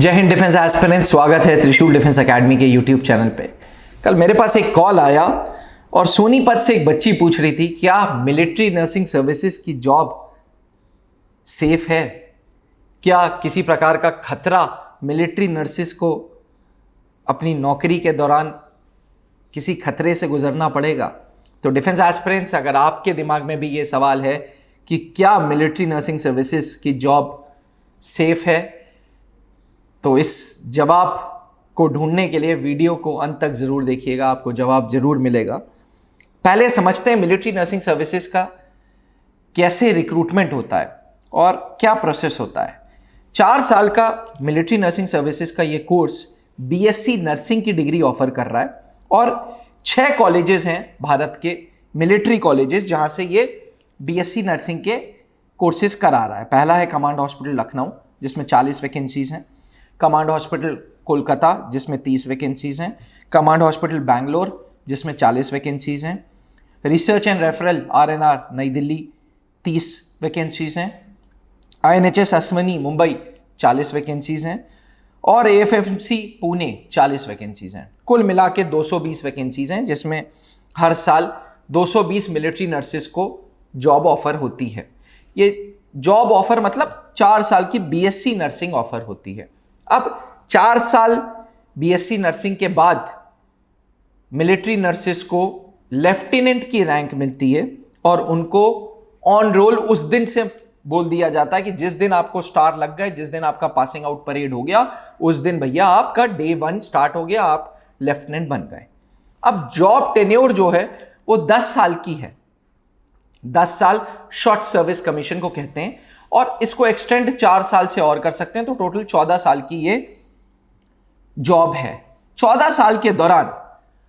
जय Hind defence aspirant, स्वागत है त्रिशूल डिफेंस एकेडमी के यूट्यूब चैनल पे। कल मेरे पास एक कॉल आया और सोनीपत से एक बच्ची पूछ रही थी क्या मिलिट्री नर्सिंग सर्विसेज की जॉब सेफ है, क्या किसी प्रकार का खतरा मिलिट्री नर्सिस को अपनी नौकरी के दौरान किसी खतरे से गुजरना पड़ेगा। तो डिफेंस एस्पिरेंट्स, अगर आपके दिमाग में भी ये सवाल है कि क्या मिलिट्री नर्सिंग सर्विसेज की जॉब सेफ है, तो इस जवाब को ढूंढने के लिए वीडियो को अंत तक ज़रूर देखिएगा, आपको जवाब ज़रूर मिलेगा। पहले समझते हैं मिलिट्री नर्सिंग सर्विसेज का कैसे रिक्रूटमेंट होता है और क्या प्रोसेस होता है। 4 साल का मिलिट्री नर्सिंग सर्विसेज का ये कोर्स बीएससी नर्सिंग की डिग्री ऑफर कर रहा है और 6 कॉलेजेस हैं भारत के मिलिट्री कॉलेजेस जहाँ से ये बीएससी नर्सिंग के कोर्सेज करा रहा है। पहला है कमांड हॉस्पिटल लखनऊ जिसमें 40 वैकेंसीज हैं, कमांड हॉस्पिटल कोलकाता जिसमें 30 वैकेंसीज हैं, कमांड हॉस्पिटल बैंगलोर जिसमें 40 वैकेंसीज हैं, रिसर्च एंड रेफरल आरएनआर नई दिल्ली 30 वैकेंसीज हैं, आईएनएचएस अश्वनी मुंबई 40 वैकेंसीज हैं और एएफएमसी पुणे 40 वैकेंसीज हैं। कुल मिला के 220 वैकेंसीज हैं जिसमें हर साल 220 मिलिट्री नर्सिस को जॉब ऑफर होती है। ये जॉब ऑफर मतलब 4 साल की बीएससी नर्सिंग ऑफर होती है। अब 4 साल बीएससी नर्सिंग के बाद मिलिट्री नर्सिस को लेफ्टिनेंट की रैंक मिलती है और उनको ऑन रोल उस दिन से बोल दिया जाता है कि जिस दिन आपको स्टार लग गए, जिस दिन आपका पासिंग आउट परेड हो गया, उस दिन भैया आपका डे 1 स्टार्ट हो गया, आप लेफ्टिनेंट बन गए। अब जॉब टेन्योर जो है वो 10 साल की है। 10 साल शॉर्ट सर्विस कमीशन को कहते हैं और इसको एक्सटेंड 4 साल से और कर सकते हैं, तो टोटल 14 साल की ये जॉब है। 14 साल के दौरान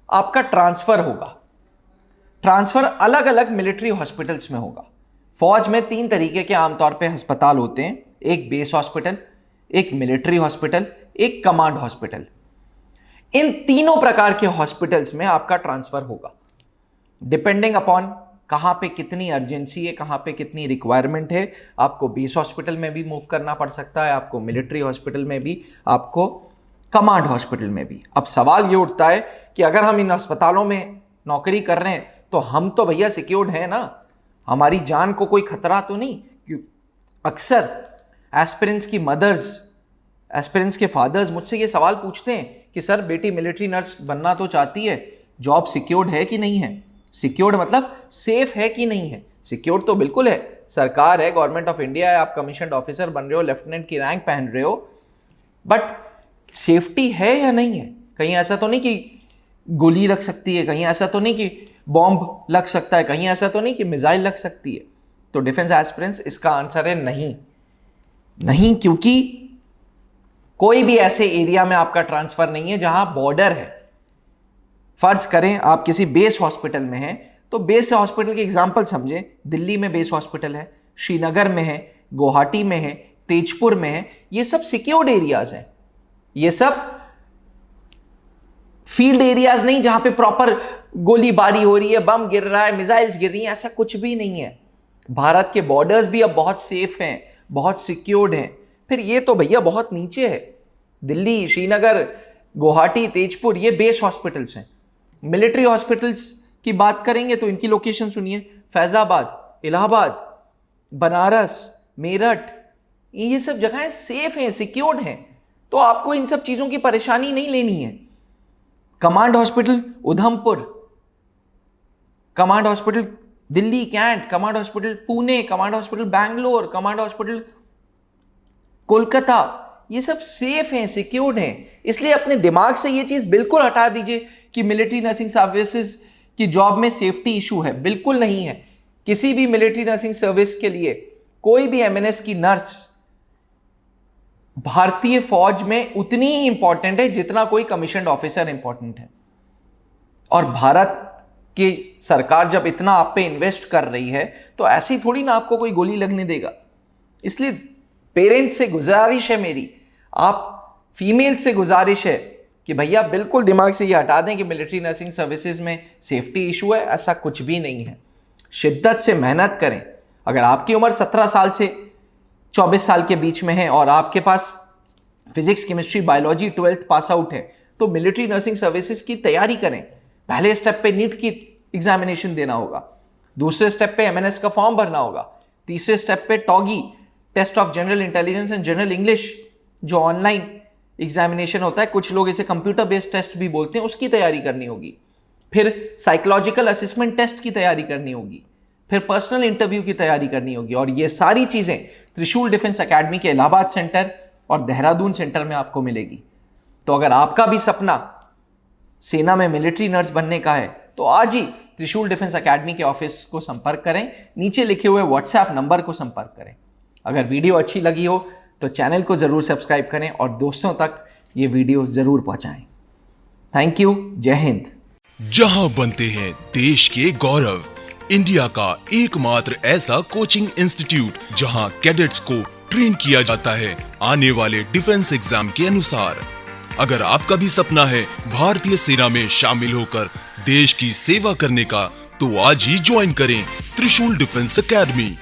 आपका ट्रांसफर होगा। ट्रांसफर अलग अलग मिलिट्री हॉस्पिटल्स में होगा। फौज में 3 तरीके के आमतौर पे अस्पताल होते हैं, एक बेस हॉस्पिटल, एक मिलिट्री हॉस्पिटल, एक कमांड हॉस्पिटल। इन तीनों प्रकार के हॉस्पिटल्स में आपका ट्रांसफर होगा डिपेंडिंग अपॉन कहाँ पे कितनी अर्जेंसी है, कहाँ पे कितनी रिक्वायरमेंट है। आपको बेस हॉस्पिटल में भी मूव करना पड़ सकता है, आपको मिलिट्री हॉस्पिटल में भी, आपको कमांड हॉस्पिटल में भी। अब सवाल ये उठता है कि अगर हम इन अस्पतालों में नौकरी कर रहे हैं तो हम तो भैया सिक्योर्ड हैं ना, हमारी जान को कोई खतरा तो नहीं। क्यों अक्सर एस्पिरेंट्स की मदर्स, एस्पिरेंट्स के फादर्स मुझसे ये सवाल पूछते हैं कि सर बेटी मिलिट्री नर्स बनना तो चाहती है, जॉब सिक्योर्ड है कि नहीं है। सिक्योर्ड मतलब सेफ है कि नहीं है। सिक्योर्ड तो बिल्कुल है, सरकार है, गवर्नमेंट ऑफ इंडिया है, आप कमीशन्ड ऑफिसर बन रहे हो, लेफ्टिनेंट की रैंक पहन रहे हो, बट सेफ्टी है या नहीं है। कहीं ऐसा तो नहीं कि गोली लग सकती है, कहीं ऐसा तो नहीं कि बॉम्ब लग सकता है, कहीं ऐसा तो नहीं कि मिसाइल लग सकती है। तो डिफेंस एस्पिरेंट्स, इसका आंसर है नहीं। नहीं, क्योंकि कोई भी ऐसे एरिया में आपका ट्रांसफर नहीं है जहां बॉर्डर है। फर्ज करें आप किसी बेस हॉस्पिटल में हैं, तो बेस हॉस्पिटल के एग्जांपल समझें। दिल्ली में बेस हॉस्पिटल है, श्रीनगर में है, गुवाहाटी में है, तेजपुर में है। ये सब सिक्योर्ड एरियाज हैं, ये सब फील्ड एरियाज नहीं जहां पे प्रॉपर गोलीबारी हो रही है, बम गिर रहा है, मिसाइल्स गिर रही हैं, ऐसा कुछ भी नहीं है। भारत के बॉर्डर्स भी अब बहुत सेफ हैं, बहुत सिक्योर्ड हैं। फिर ये तो भैया बहुत नीचे है। दिल्ली, श्रीनगर, गुवाहाटी, तेजपुर, ये बेस हॉस्पिटल्स हैं। मिलिट्री हॉस्पिटल्स की बात करेंगे तो इनकी लोकेशन सुनिए, फैजाबाद, इलाहाबाद, बनारस, मेरठ, ये सब जगहें सेफ हैं, सिक्योर्ड हैं, तो आपको इन सब चीज़ों की परेशानी नहीं लेनी है। Command hospital Udhampur, command hospital Delhi cantt, command hospital Pune, command hospital Bangalore, command hospital Kolkata, ये सब सेफ हैं, सिक्योर्ड हैं। इसलिए अपने दिमाग से ये चीज़ बिल्कुल हटा दीजिए कि मिलिट्री नर्सिंग सर्विसेज की जॉब में सेफ्टी इशू है। बिल्कुल नहीं है। किसी भी मिलिट्री नर्सिंग सर्विस के लिए कोई भी एमएनएस की नर्स भारतीय फौज में उतनी ही इंपॉर्टेंट है जितना कोई कमीशन्ड ऑफिसर इंपॉर्टेंट है। और भारत की सरकार जब इतना आप पे इन्वेस्ट कर रही है तो ऐसी थोड़ी ना आपको कोई गोली लगने देगा। इसलिए पेरेंट्स से गुजारिश है मेरी, आप फीमेल से गुजारिश है कि भैया बिल्कुल दिमाग से ये हटा दें कि मिलिट्री नर्सिंग सर्विसेज में सेफ्टी इशू है। ऐसा कुछ भी नहीं है। शिद्दत से मेहनत करें। अगर आपकी उम्र 17 साल से 24 साल के बीच में है और आपके पास physics chemistry biology 12th pass out है तो मिलिट्री नर्सिंग सर्विसेज की तैयारी करें। पहले स्टेप पे नीट की एग्जामिनेशन देना होगा, दूसरे स्टेप पे एमएनएस का फॉर्म भरना होगा, तीसरे स्टेप पे टॉगी test of general intelligence and general English जो ऑनलाइन एग्जामिनेशन होता है, कुछ लोग इसे कंप्यूटर बेस्ड टेस्ट भी बोलते हैं, उसकी तैयारी करनी होगी। फिर साइकोलॉजिकल असेसमेंट टेस्ट की तैयारी करनी होगी, फिर पर्सनल इंटरव्यू की तैयारी करनी होगी। और ये सारी चीजें त्रिशूल डिफेंस एकेडमी के इलाहाबाद सेंटर और देहरादून सेंटर में आपको मिलेगी। तो अगर आपका भी सपना सेना में मिलिट्री नर्स बनने का है तो आज ही त्रिशूल डिफेंस एकेडमी के ऑफिस को संपर्क करें, नीचे लिखे हुए व्हाट्सएप नंबर को संपर्क करें। अगर वीडियो अच्छी लगी हो तो चैनल को जरूर सब्सक्राइब करें और दोस्तों तक ये वीडियो जरूर पहुंचाएं। Thank you. जय हिंद। जहां बनते हैं देश के गौरव, इंडिया का एकमात्र ऐसा कोचिंग इंस्टीट्यूट जहां कैडेट्स को ट्रेन किया जाता है आने वाले डिफेंस एग्जाम के अनुसार। अगर आपका भी सपना है भारतीय सेना में शामिल होकर देश की सेवा करने का, तो आज ही ज्वाइन करें त्रिशूल डिफेंस एकेडमी।